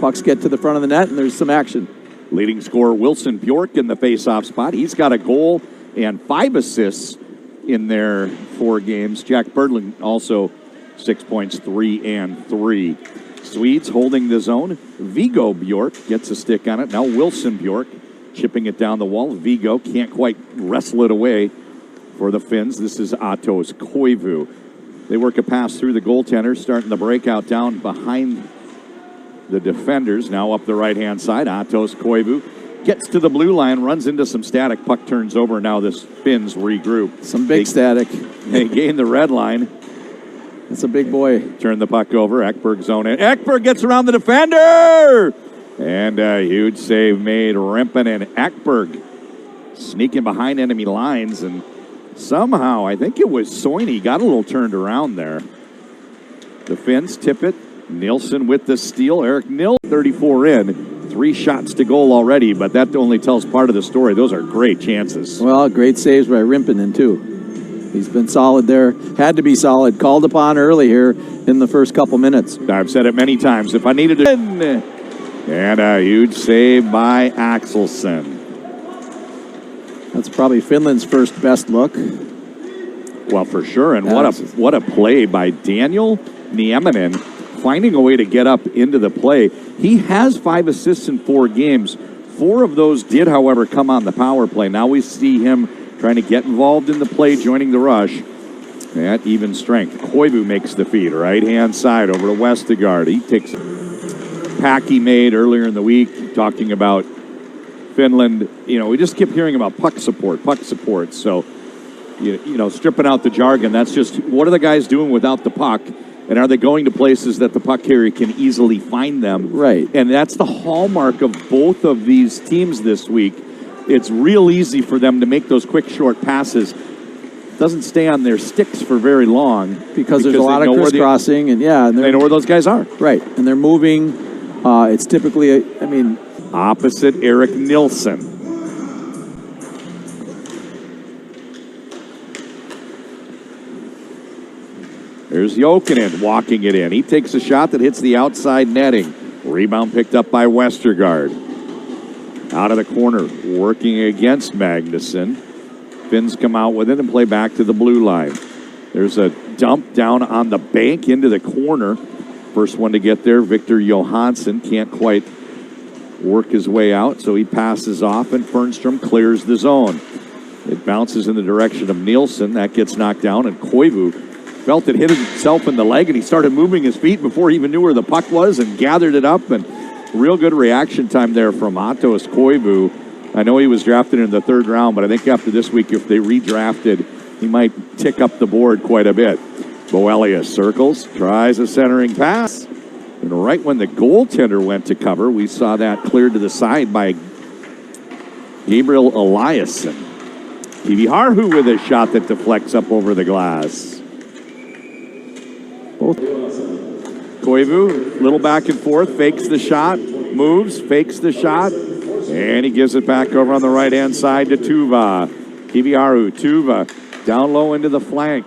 pucks get to the front of the net, and there's some action. Leading scorer Wilson Bjork in the face-off spot. He's got a goal and 5 assists in their 4 games. Jack Berglund also 6 points, 3 and 3. Swedes holding the zone. Viggo Bjork gets a stick on it. Now Wilson Bjork chipping it down the wall. Viggo can't quite wrestle it away for the Finns. This is Aatos Koivu. They work a pass through the goaltender, starting the breakout down behind the defenders. Now up the right-hand side, Aatos Koivu gets to the blue line, runs into some static. Puck turns over. Now the Finns regroup. Some big static. They gain the red line. That's a big boy. Turn the puck over. Ekberg zone in. Ekberg gets around the defender! And a huge save made. Rimpin and Ekberg sneaking behind enemy lines. And somehow, I think it was Soini, got a little turned around there. The Finns tip it. Nilsson with the steal. Eric Nilsson, 34 in. 3 shots to goal already, but that only tells part of the story. Those are great chances. Well, great saves by Rimpinen, too. He's been solid there. Had to be solid. Called upon early here in the first couple minutes. I've said it many times. If I needed to... And a huge save by Axelsson. That's probably Finland's first best look. Well, for sure. And what a play by Daniel Nieminen, finding a way to get up into the play. He has 5 assists in 4 games. 4 of those did, however, come on the power play. Now we see him trying to get involved in the play, joining the rush at even strength. Koivu makes the feed, right-hand side over to Westergaard. He takes a pack he made earlier in the week, talking about Finland. You know, we just keep hearing about puck support. So, you know, stripping out the jargon, that's just what are the guys doing without the puck? And are they going to places that the puck carrier can easily find them? Right. And that's the hallmark of both of these teams this week. It's real easy for them to make those quick, short passes. Doesn't stay on their sticks for very long. Because there's a lot of crisscrossing. And they know where those guys are. Right. And they're moving. It's typically, opposite Eric Nilsson. There's Jokinen walking it in. He takes a shot that hits the outside netting. Rebound picked up by Westergaard. Out of the corner, working against Magnusson. Finns come out with it and play back to the blue line. There's a dump down on the bank into the corner. First one to get there, Victor Johansson, can't quite work his way out, so he passes off, and Fernstrom clears the zone. It bounces in the direction of Nielsen. That gets knocked down, and Koivu felt it hit himself in the leg, and he started moving his feet before he even knew where the puck was and gathered it up. And real good reaction time there from Aatos Koivu. I know he was drafted in the 3rd round, but I think after this week, if they redrafted, he might tick up the board quite a bit. Boelius circles, tries a centering pass. And right when the goaltender went to cover, we saw that cleared to the side by Gabriel Eliasson. Kivi Harhu with a shot that deflects up over the glass. Koivu, little back and forth, fakes the shot, moves, fakes the shot, and he gives it back over on the right-hand side to Tuva. Kiviharu, Tuva, down low into the flank.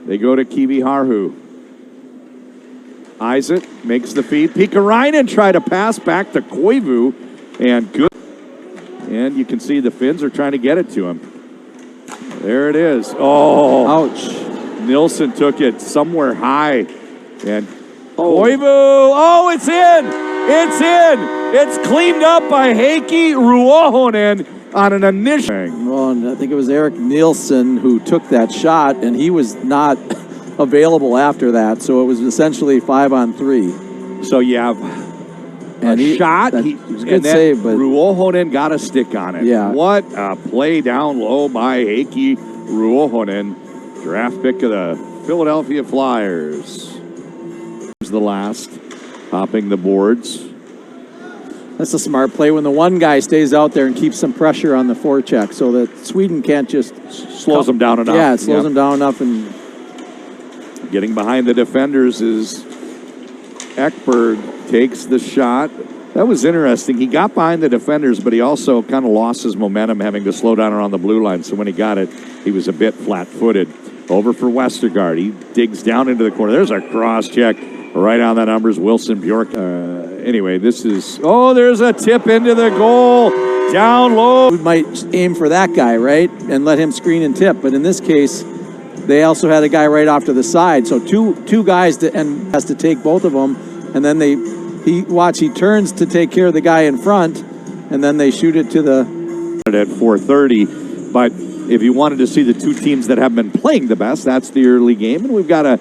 They go to Kiviharu. Eyes it, makes the feed. Pikkarainen tried to pass back to Koivu, and good. And you can see the Finns are trying to get it to him. There it is. Oh. Ouch. Nilsson took it somewhere high. And Koivu. Oh, it's in. It's in. It's cleaned up by Heikki Ruohonen on an initial. Well, and I think it was Eric Nielsen who took that shot, and he was not available after that. So it was essentially 5-on-3. So you have a shot. It was a good save, but Ruohonen got a stick on it. Yeah. What a play down low by Heikki Ruohonen. Draft pick of the Philadelphia Flyers. Here's the last, hopping the boards. That's a smart play when the one guy stays out there and keeps some pressure on the forecheck so that Sweden can't just... Slows them down enough. Yeah, it slows them down enough. And getting behind the defenders is Ekberg. Takes the shot. That was interesting. He got behind the defenders, but he also kind of lost his momentum having to slow down around the blue line. So when he got it, he was a bit flat-footed. Over for Westergaard. He digs down into the corner. There's a cross check. Right on the numbers, Wilson Bjork. Anyway, this is, there's a tip into the goal. Down low. We might aim for that guy, right? And let him screen and tip. But in this case, they also had a guy right off to the side. So two guys and has to take both of them. And then he turns to take care of the guy in front. And then they shoot it to the... At 4:30. But if you wanted to see the two teams that have been playing the best, that's the early game. And we've got a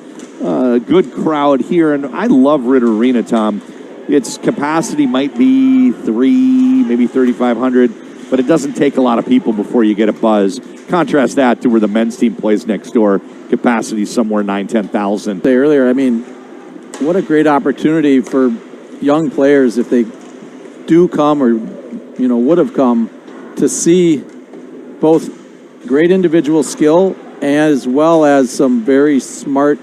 good crowd here. And I love Ritter Arena, Tom. Its capacity might be maybe 3,500, but it doesn't take a lot of people before you get a buzz. Contrast that to where the men's team plays next door. Capacity somewhere 10,000. Earlier, I mean, what a great opportunity for young players if they do come or, would have come to see both great individual skill as well as some very smart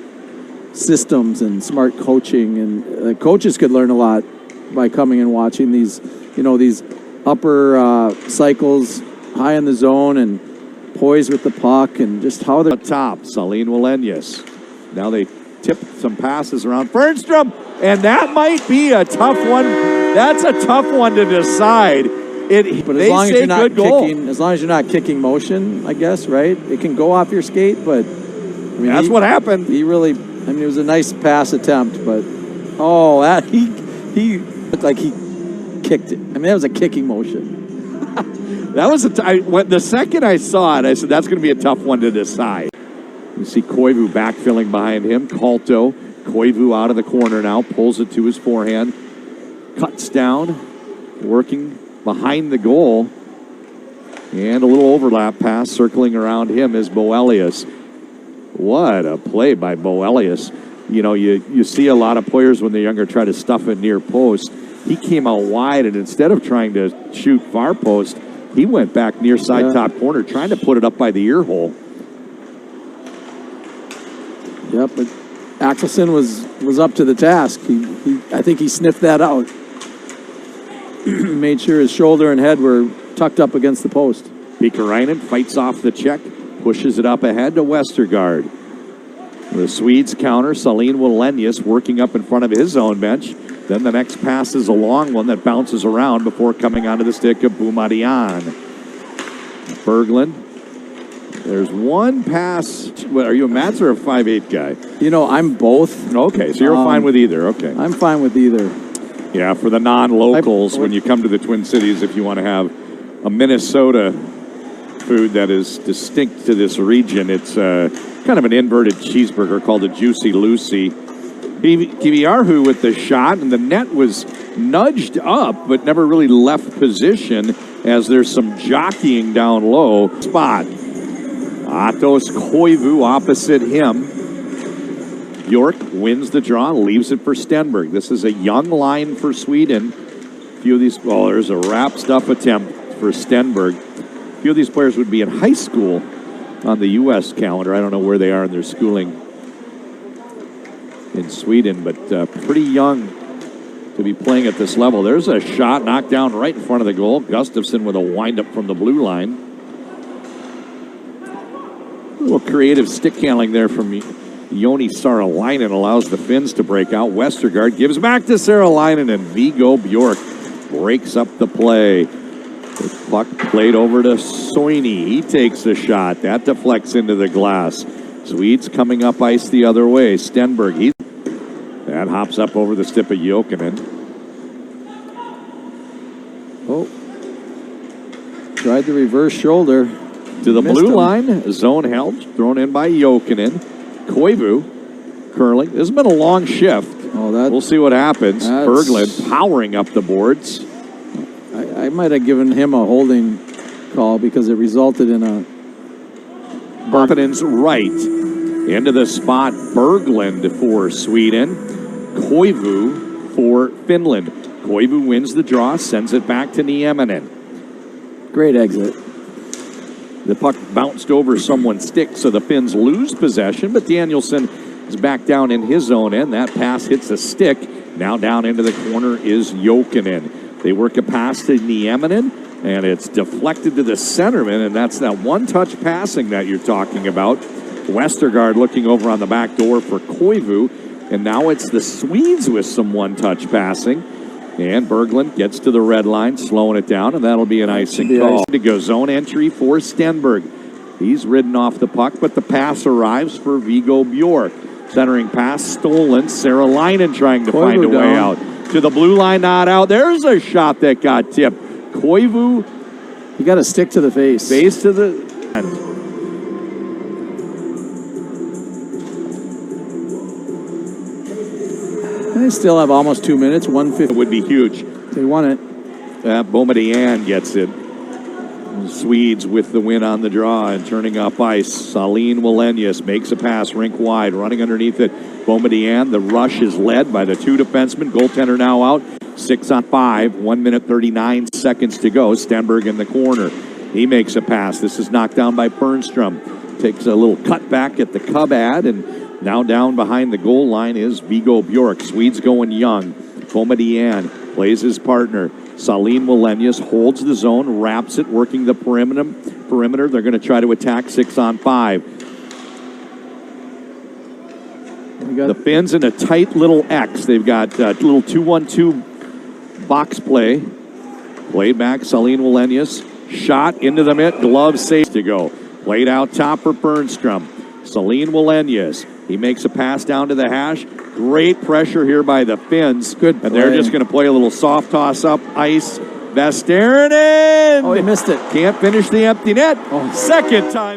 systems and smart coaching, and coaches could learn a lot by coming and watching these, these upper cycles, high in the zone and poised with the puck, and just how they're top. Saline Wallenius. Now they tip some passes around Fernstrom, and that might be a tough one. That's a tough one to decide. But as long as you're not kicking, as long as you're not kicking motion, I guess, right? It can go off your skate, but I mean, that's what happened. He really. I mean, it was a nice pass attempt, but he looked like he kicked it. I mean, that was a kicking motion. That was the second I saw it, I said that's going to be a tough one to decide. You see Koivu backfilling behind him. Kalto, Koivu out of the corner now, pulls it to his forehand, cuts down, working behind the goal, and a little overlap pass circling around him is Boelius. What a play by Boelius. You see a lot of players when they're younger try to stuff it near post. He came out wide, and instead of trying to shoot far post, he went back near side top corner, trying to put it up by the ear hole. Yep, but Axelson was up to the task. I think he sniffed that out. Made sure his shoulder and head were tucked up against the post. Pikkarainen fights off the check. Pushes it up ahead to Westergaard. The Swedes counter. Saline Wallenius working up in front of his own bench. Then the next pass is a long one that bounces around before coming onto the stick of Boumadian. Berglund. There's one pass. What, are you a Mats or a 5'8" guy? I'm both. Okay, so you're fine with either. Okay. I'm fine with either. Yeah, for the non-locals, when you come to the Twin Cities, if you want to have a Minnesota food that is distinct to this region, it's kind of an inverted cheeseburger called a Juicy Lucy. Kiviarhu with the shot, and the net was nudged up, but never really left position as there's some jockeying down low. Spot. Aatos Koivu opposite him. Bjork wins the draw, leaves it for Stenberg. This is a young line for Sweden. A few of these, there's a wrap stuff attempt for Stenberg. A few of these players would be in high school on the U.S. calendar. I don't know where they are in their schooling in Sweden, but pretty young to be playing at this level. There's a shot knocked down right in front of the goal. Gustafsson with a windup from the blue line. A little creative stick handling there from Joni Saaralainen allows the Finns to break out. Westergaard gives back to Saaralainen, and Viggo Bjork breaks up the play. The puck played over to Soini. He takes the shot. That deflects into the glass. Swedes coming up ice the other way. Stenberg, that hops up over the stick of Jokinen. Tried the reverse shoulder. To the blue line. Zone held. Thrown in by Jokinen. Koivu curling. This has been a long shift. We'll see what happens. Berglund powering up the boards. I might have given him a holding call because it resulted in a... Buffenin's right. Into the spot. Berglund for Sweden. Koivu for Finland. Koivu wins the draw, sends it back to Nieminen. Great exit. The puck bounced over someone's stick, so the Finns lose possession, but Danielson is back down in his own end. That pass hits a stick. Now down into the corner is Jokinen. They work a pass to Nieminen, and it's deflected to the centerman, and that's that one-touch passing that you're talking about. Westergaard looking over on the back door for Koivu. And now it's the Swedes with some one-touch passing. And Berglund gets to the red line, slowing it down, and that'll be an icing call. To go zone entry for Stenberg. He's ridden off the puck, but the pass arrives for Viggo Bjork. Centering pass stolen. Saralainen trying to find a way out. To the blue line, not out. There's a shot that got tipped. Koivu. You got to stick to the face. Face to the... They still have almost 2 minutes, 150. It would be huge. They won it. Boumedienne gets it. The Swedes with the win on the draw and turning up ice. Saline Wallenius makes a pass, rink wide, running underneath it. Boumedienne, the rush is led by the two defensemen. Goaltender now out. 6-on-5, 1 minute 39 seconds to go. Stenberg in the corner. He makes a pass. This is knocked down by Bernstrom. Takes a little cut back at the Cub ad, and now down behind the goal line is Viggo Bjork. Swedes going young. Boumedienne plays his partner. Saline Wallenius holds the zone, wraps it, working the perimeter. They're going to try to attack 6-on-5. The Finns in a tight little X. They've got a little 2-1-2 box play. Played back, Saline Wallenius. Shot into the mitt, glove safe to go. Played out top for Bernstrom. Saline Wallenius. He makes a pass down to the hash. Great pressure here by the Finns. Good play. And they're just going to play a little soft toss up ice. Vesterinen! Oh, he missed it. Can't finish the empty net. Second time.